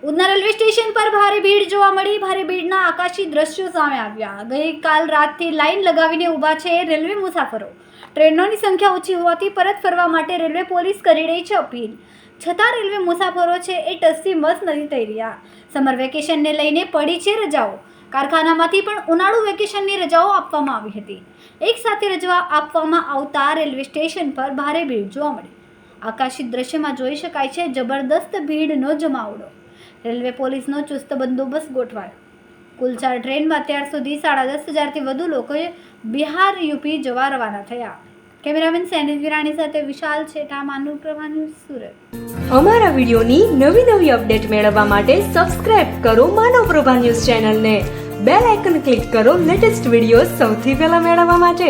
Udhna railway station પર ભારે ભીડ જોવા મળી। ભારે ભીડના આકાશી દ્રશ્યો સામે આવ્યા। ગઈકાલ રાતથી લાઈન લગાવીને ઊભા છે રેલવે મુસાફરો। ટ્રેનોની સંખ્યા ઓછી હોવાથી પરત ફરવા માટે રેલવે પોલીસ કરી રહી છે અપીલ, છતાં રેલવે મુસાફરો છે એ ટસથી મસ નથી થઈ રહ્યા। સમર વેકેશનને લઈને પડી છે રજાઓ। કારખાનામાંથી પણ ઉનાળુ વેકેશનની રજાઓ આપવામાં આવી હતી। એક સાથે રજા આપવામાં આવતા રેલવે સ્ટેશન પર ભારે ભીડ જોવા મળી। આકાશી દ્રશ્યમાં જોઈ શકાય છે જબરદસ્ત ભીડનો જમાવડો। રેલવે પોલીસનો ચુસ્ત બંદોબસ્ત ગોઠવાયો। કુલ 4 ટ્રેનમાં અત્યાર સુધી 10,500થી વધુ લોકોએ બિહાર યુપી જવા રવાના થયા। કેમેરામેન સેનિલ વિરાણી સાથે વિશાલ છેઠા, માનવ પ્રભા ન્યૂઝ, સુરત। અમારા વિડીયોની નવી અપડેટ મેળવવા માટે સબસ્ક્રાઇબ કરો માનવ પ્રભા ન્યૂઝ ચેનલને। બેલ આઇકન ક્લિક કરો લેટેસ્ટ વિડીયો સૌથી પહેલા મેળવવા માટે।